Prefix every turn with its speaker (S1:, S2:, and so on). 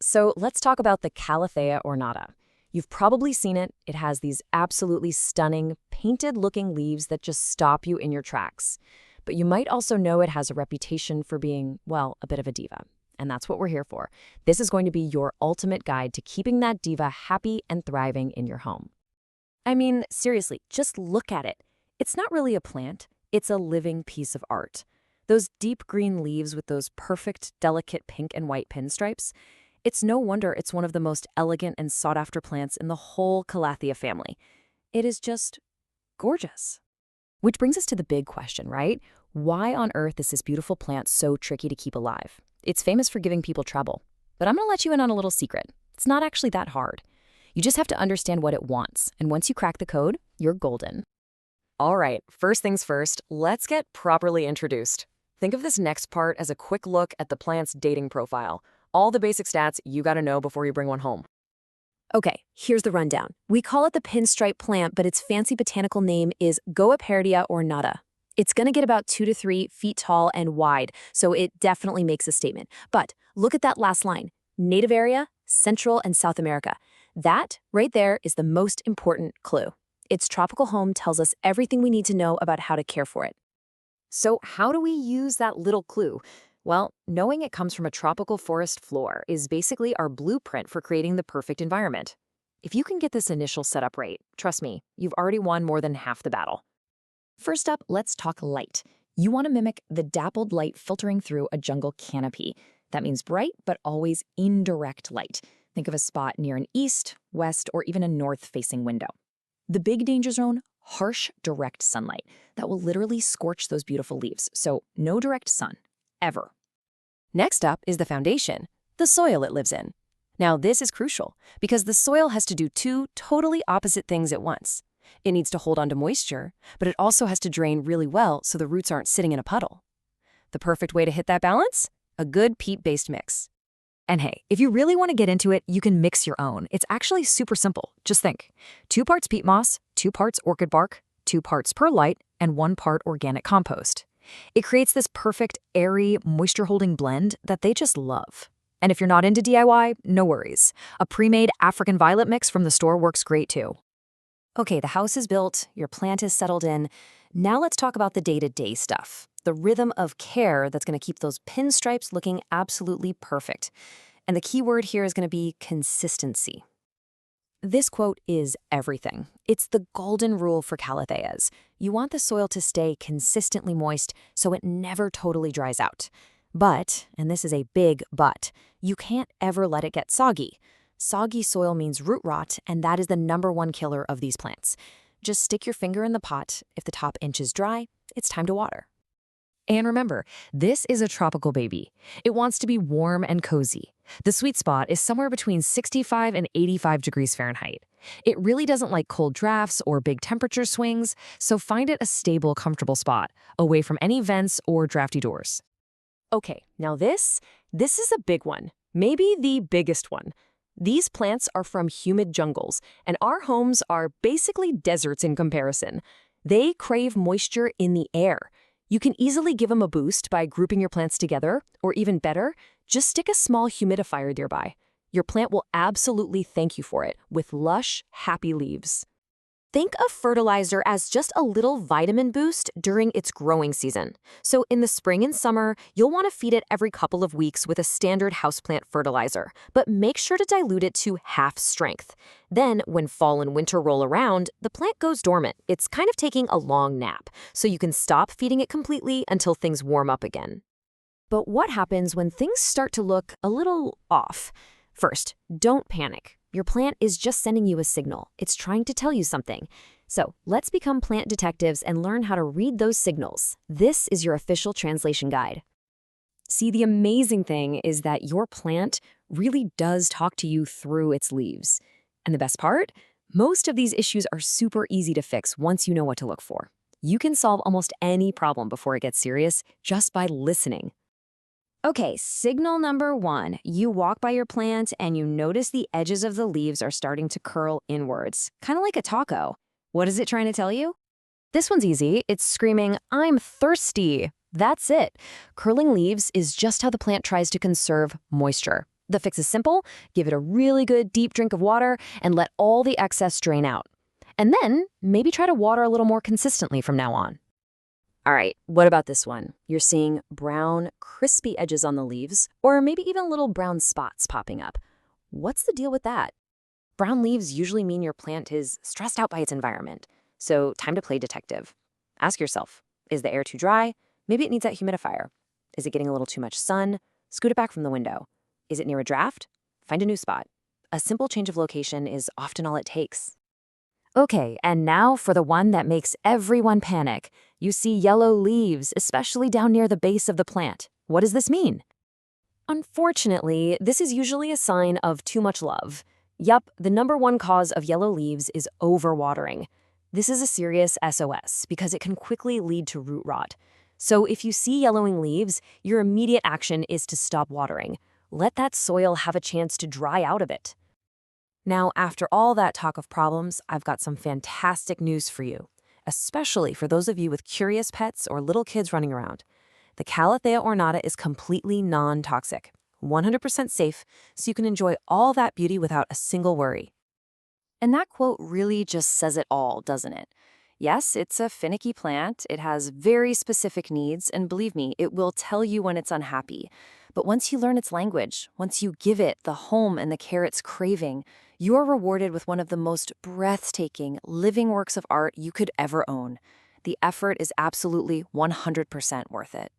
S1: So let's talk about the Calathea ornata. You've probably seen it. It has these absolutely stunning, painted-looking leaves that just stop you in your tracks. But you might also know it has a reputation for being, well, a bit of a diva. And that's what we're here for. This is going to be your ultimate guide to keeping that diva happy and thriving in your home. I mean, seriously, just look at it. It's not really a plant. It's a living piece of art. Those deep green leaves with those perfect, delicate pink and white pinstripes. It's no wonder it's one of the most elegant and sought-after plants in the whole Calathea family. It is just gorgeous. Which brings us to the big question, right? Why on earth is this beautiful plant so tricky to keep alive? It's famous for giving people trouble. But I'm going to let you in on a little secret. It's not actually that hard. You just have to understand what it wants, and once you crack the code, you're golden. All right, first things first, let's get properly introduced. Think of this next part as a quick look at the plant's dating profile. All the basic stats you gotta know before you bring one home.
S2: Okay, here's the rundown. We call it the pinstripe plant, but its fancy botanical name is Calathea ornata. It's gonna get about 2 to 3 feet tall and wide, so it definitely makes a statement. But look at that last line, native area, Central and South America. That right there is the most important clue. Its tropical home tells us everything we need to know about how to care for it.
S1: So how do we use that little clue? Well, knowing it comes from a tropical forest floor is basically our blueprint for creating the perfect environment. If you can get this initial setup right, trust me, you've already won more than half the battle. First up, let's talk light. You want to mimic the dappled light filtering through a jungle canopy. That means bright, but always indirect light. Think of a spot near an east, west, or even a north-facing window. The big danger zone, harsh, direct sunlight. That will literally scorch those beautiful leaves, so no direct sun, ever. Next up is the foundation, the soil it lives in. Now this is crucial, because the soil has to do two totally opposite things at once. It needs to hold onto moisture, but it also has to drain really well so the roots aren't sitting in a puddle. The perfect way to hit that balance? A good peat-based mix. And hey, if you really want to get into it, you can mix your own. It's actually super simple. Just think. 2 parts peat moss, 2 parts orchid bark, 2 parts perlite, and 1 part organic compost. It creates this perfect, airy, moisture-holding blend that they just love. And if you're not into DIY, no worries. A pre-made African violet mix from the store works great too. Okay, the house is built, your plant is settled in. Now let's talk about the day-to-day stuff. The rhythm of care that's going to keep those pinstripes looking absolutely perfect. And the key word here is going to be consistency. This quote is everything. It's the golden rule for Calatheas. You want the soil to stay consistently moist so it never totally dries out. But, and this is a big but, you can't ever let it get soggy. Soggy soil means root rot, and that is the #1 killer of these plants. Just stick your finger in the pot. If the top inch is dry, it's time to water. And remember, this is a tropical baby. It wants to be warm and cozy. The sweet spot is somewhere between 65 and 85 degrees Fahrenheit. It really doesn't like cold drafts or big temperature swings, so find it a stable, comfortable spot, away from any vents or drafty doors. Okay, now this is a big one, maybe the biggest one. These plants are from humid jungles, and our homes are basically deserts in comparison. They crave moisture in the air. You can easily give them a boost by grouping your plants together, or even better, just stick a small humidifier nearby. Your plant will absolutely thank you for it with lush, happy leaves. Think of fertilizer as just a little vitamin boost during its growing season. So in the spring and summer, you'll want to feed it every couple of weeks with a standard houseplant fertilizer, but make sure to dilute it to half strength. Then, when fall and winter roll around, the plant goes dormant. It's kind of taking a long nap, so you can stop feeding it completely until things warm up again. But what happens when things start to look a little off? First, don't panic. Your plant is just sending you a signal. It's trying to tell you something. So let's become plant detectives and learn how to read those signals. This is your official translation guide. See, the amazing thing is that your plant really does talk to you through its leaves. And the best part? Most of these issues are super easy to fix once you know what to look for. You can solve almost any problem before it gets serious just by listening. Okay, signal number 1. You walk by your plant and you notice the edges of the leaves are starting to curl inwards, kind of like a taco. What is it trying to tell you? This one's easy. It's screaming, "I'm thirsty." That's it. Curling leaves is just how the plant tries to conserve moisture. The fix is simple. Give it a really good deep drink of water and let all the excess drain out. And then maybe try to water a little more consistently from now on. All right, what about this one? You're seeing brown, crispy edges on the leaves, or maybe even little brown spots popping up. What's the deal with that? Brown leaves usually mean your plant is stressed out by its environment. So time to play detective. Ask yourself, is the air too dry? Maybe it needs that humidifier. Is it getting a little too much sun? Scoot it back from the window. Is it near a draft? Find a new spot. A simple change of location is often all it takes. Okay, and now for the one that makes everyone panic. You see yellow leaves, especially down near the base of the plant. What does this mean? Unfortunately, this is usually a sign of too much love. Yup, the number one cause of yellow leaves is overwatering. This is a serious SOS because it can quickly lead to root rot. So if you see yellowing leaves, your immediate action is to stop watering. Let that soil have a chance to dry out a bit. Now, after all that talk of problems, I've got some fantastic news for you, especially for those of you with curious pets or little kids running around. The Calathea ornata is completely non-toxic, 100% safe, so you can enjoy all that beauty without a single worry. And that quote really just says it all, doesn't it? Yes, it's a finicky plant, it has very specific needs, and believe me, it will tell you when it's unhappy. But once you learn its language, once you give it the home and the care it's craving, you are rewarded with one of the most breathtaking, living works of art you could ever own. The effort is absolutely 100% worth it.